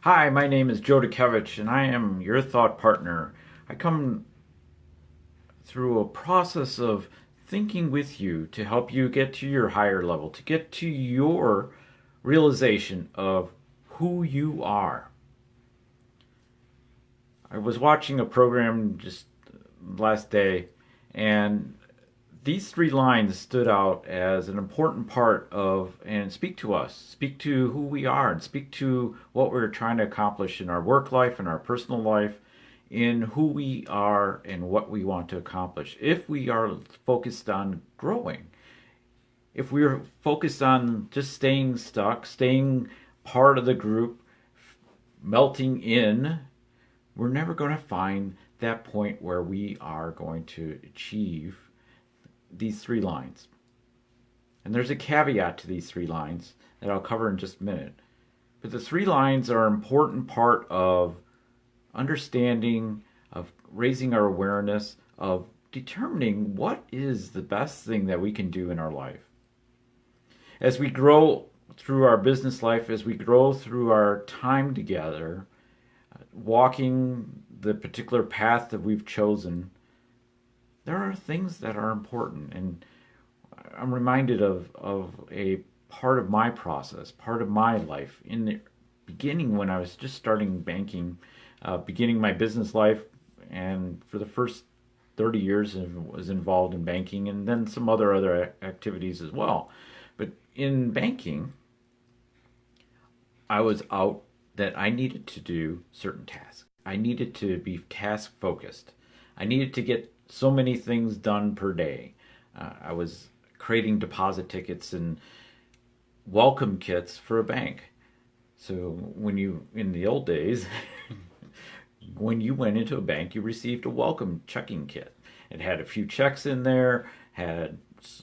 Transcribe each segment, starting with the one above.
Hi, my name is Joe Dutkiewicz, and I am your thought partner. I come through a process of thinking with you to help you get to your higher level, to get to your realization of who you are. I was watching a program just last day, and these three lines stood out as an important part of and speak to us, speak to who we are, and speak to what we're trying to accomplish in our work life and our personal life, in who we are and what we want to accomplish. If we are focused on growing, if we're focused on just staying stuck, staying part of the group, melting in, we're never going to find that point where we are going to achieve these three lines. And there's a caveat to these three lines that I'll cover in just a minute. But the three lines are an important part of understanding, of raising our awareness, of determining what is the best thing that we can do in our life. As we grow through our business life, as we grow through our time together, walking the particular path that we've chosen, there are things that are important. And I'm reminded of a part of my process, part of my life. In the beginning, when I was just starting banking, beginning my business life, and for the first 30 years I was involved in banking, and then some other activities as well. But in banking, I was out that I needed to do certain tasks. I needed to be task focused. I needed to get so many things done per day. I was creating deposit tickets and welcome kits for a bank. So in the old days, when you went into a bank, you received a welcome checking kit. It had a few checks in there, had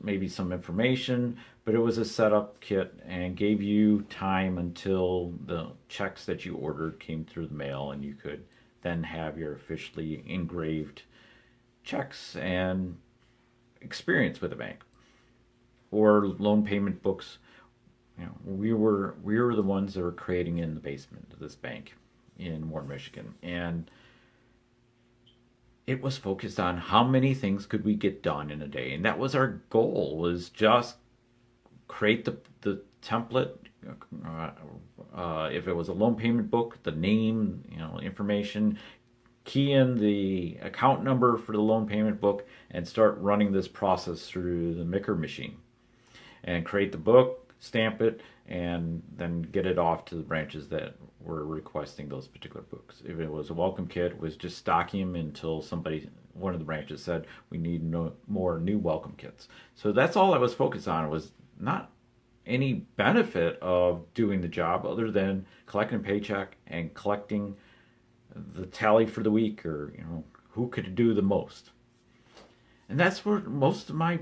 maybe some information, but it was a setup kit and gave you time until the checks that you ordered came through the mail, and you could then have your officially engraved checks and experience with a bank. Or loan payment books. We were the ones that were creating in the basement of this bank in Warren, Michigan, and it was focused on how many things could we get done in a day, and that was our goal, was just create the template. If it was a loan payment book, the name, information, key in the account number for the loan payment book, and start running this process through the Micker machine, and create the book, stamp it, and then get it off to the branches that were requesting those particular books. If it was a welcome kit, it was just stocking them until one of the branches said, we need more new welcome kits. So that's all I was focused on. It was not any benefit of doing the job other than collecting a paycheck and collecting the tally for the week, or who could do the most. And that's where most of my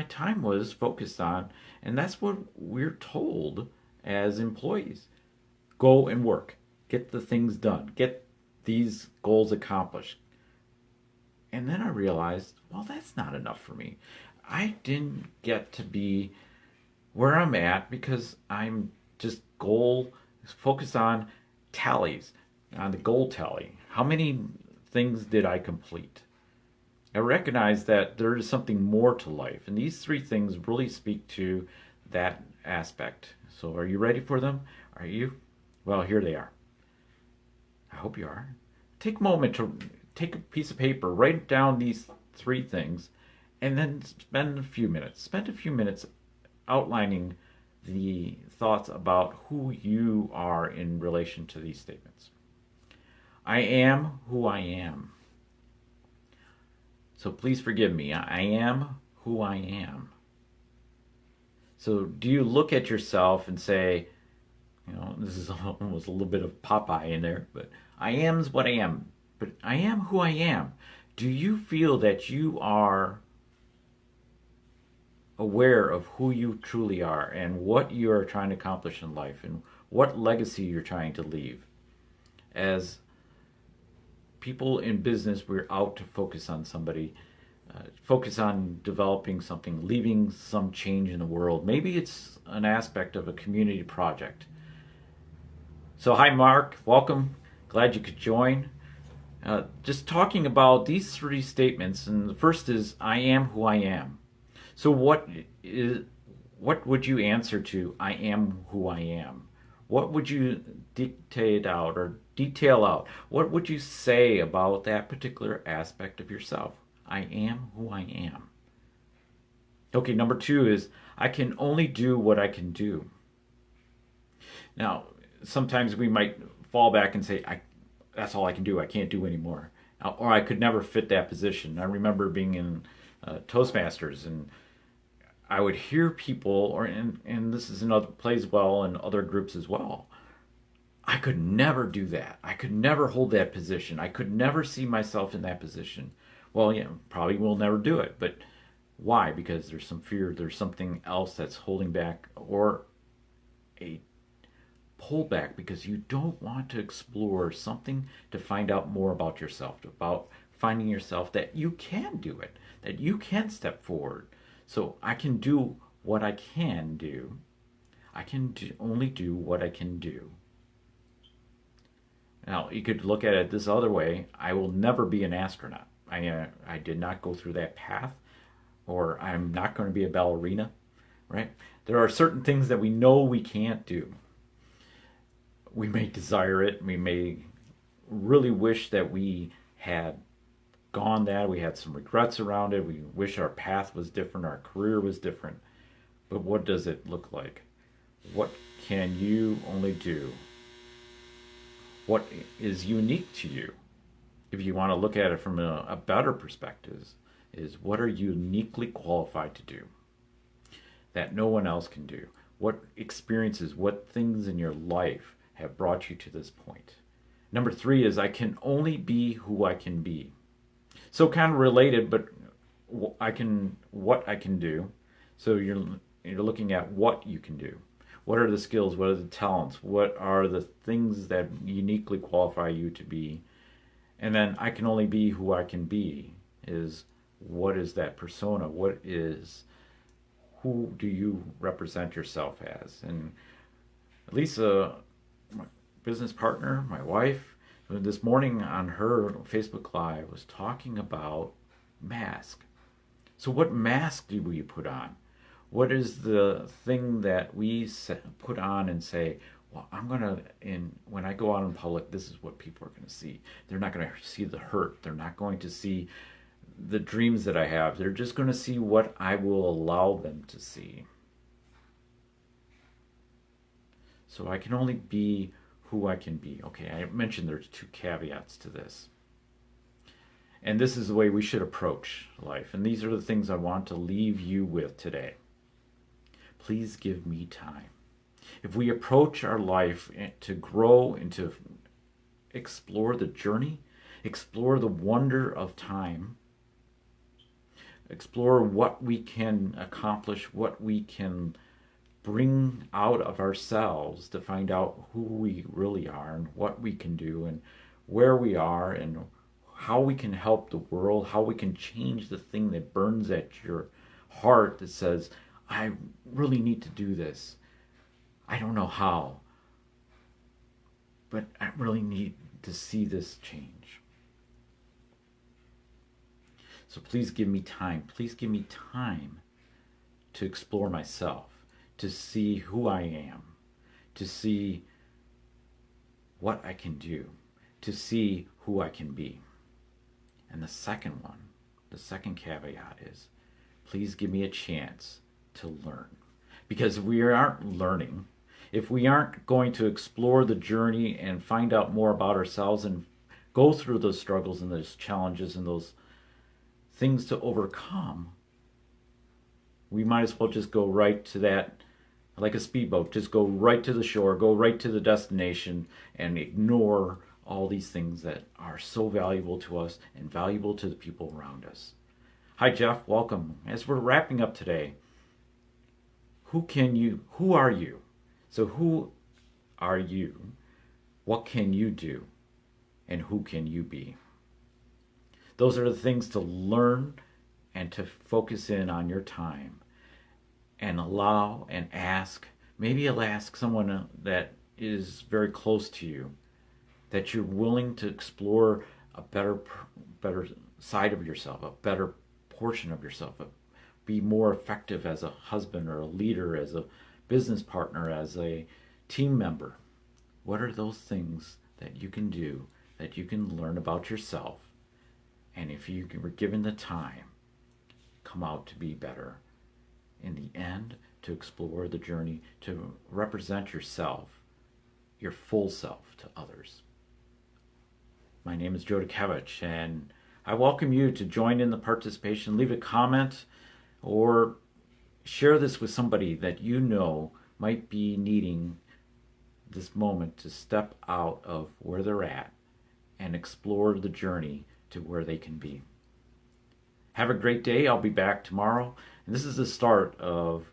time was focused on. And that's what we're told as employees. Go and work. Get the things done. Get these goals accomplished. And then I realized, well, that's not enough for me. I didn't get to be where I'm at because I'm just focused on tallies, on the goal tally. How many things did I complete? I recognize that there is something more to life, and these three things really speak to that aspect. So are you ready for them? Are you? Well, here they are. I hope you are. Take a moment to take a piece of paper, write down these three things, and then spend a few minutes outlining the thoughts about who you are in relation to these statements. I am who I am. So please forgive me. I am who I am. So do you look at yourself and say, this is almost a little bit of Popeye in there, but I am's what I am. But I am who I am. Do you feel that you are aware of who you truly are and what you are trying to accomplish in life and what legacy you're trying to leave? As people in business, we're out to focus on somebody, focus on developing something, leaving some change in the world. Maybe it's an aspect of a community project. So, hi, Mark. Welcome. Glad you could join. Just talking about these three statements, and the first is, "I am who I am." So, what would you answer to "I am who I am"? What would you dictate out or detail out? What would you say about that particular aspect of yourself? I am who I am. Okay, number two is, "I can only do what I can do." Now, sometimes we might fall back and say, that's all I can do. I can't do anymore. Or I could never fit that position. I remember being in Toastmasters, and I would hear people, and this is another plays well in other groups as well. I could never do that. I could never hold that position. I could never see myself in that position. Well, yeah, probably will never do it. But why? Because there's some fear. There's something else that's holding back, or a pullback because you don't want to explore something to find out more about yourself, about finding yourself that you can do it, that you can step forward. So I can do what I can do. I can only do what I can do. Now, you could look at it this other way. I will never be an astronaut. I did not go through that path, or I'm not going to be a ballerina, right? There are certain things that we know we can't do. We may desire it. We may really wish that we had gone that. We had some regrets around it. We wish our path was different, our career was different. But what does it look like? What can you only do? What is unique to you? If you want to look at it from a better perspective, is what are you uniquely qualified to do that no one else can do? What experiences, what things in your life have brought you to this point? Number three is, I can only be who I can be. So kind of related, but what I can do. So you're looking at what you can do. What are the skills? What are the talents? What are the things that uniquely qualify you to be? And then I can only be who I can be is, what is that persona? Who do you represent yourself as? And Lisa, my business partner, my wife, this morning on her Facebook Live was talking about mask. So what mask do we put on? What is the thing that we put on and say, well, when I go out in public, this is what people are going to see. They're not going to see the hurt. They're not going to see the dreams that I have. They're just going to see what I will allow them to see. So I can only be who I can be. Okay, I mentioned there's two caveats to this. And this is the way we should approach life. And these are the things I want to leave you with today. Please give me time. If we approach our life to grow and to explore the journey, explore the wonder of time, explore what we can accomplish, what we can bring out of ourselves to find out who we really are and what we can do and where we are and how we can help the world, how we can change the thing that burns at your heart that says, I really need to do this. I don't know how, but I really need to see this change. So please give me time. Please give me time to explore myself, to see who I am, to see what I can do, to see who I can be. And the second one, the second caveat is, please give me a chance to learn. Because if we aren't learning, if we aren't going to explore the journey and find out more about ourselves and go through those struggles and those challenges and those things to overcome, we might as well just go right to that, like a speedboat, just go right to the shore, go right to the destination and ignore all these things that are so valuable to us and valuable to the people around us. Hi, Jeff. Welcome. As we're wrapping up today, who are you? So who are you? What can you do? And who can you be? Those are the things to learn and to focus in on your time and allow and ask. Maybe you'll ask someone that is very close to you, that you're willing to explore a better side of yourself, a better portion of yourself, be more effective as a husband or a leader, as a business partner, as a team member. What are those things that you can do, that you can learn about yourself, and if you were given the time, come out to be better in the end, to explore the journey, to represent yourself, your full self, to others. My name is Dutkiewicz, and I welcome you to join in the participation. Leave a comment or share this with somebody that you know might be needing this moment to step out of where they're at and explore the journey to where they can be. Have a great day. I'll be back tomorrow. And this is the start of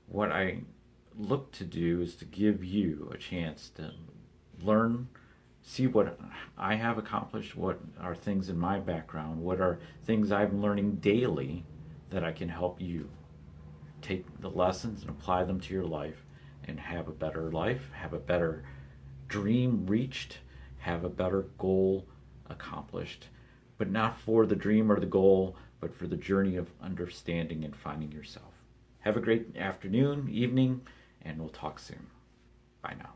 what I look to do, is to give you a chance to learn, see what I have accomplished, what are things in my background, what are things I'm learning daily that I can help you take the lessons and apply them to your life and have a better life, have a better dream reached, have a better goal accomplished, but not for the dream or the goal, but for the journey of understanding and finding yourself. Have a great afternoon, evening, and we'll talk soon. Bye now.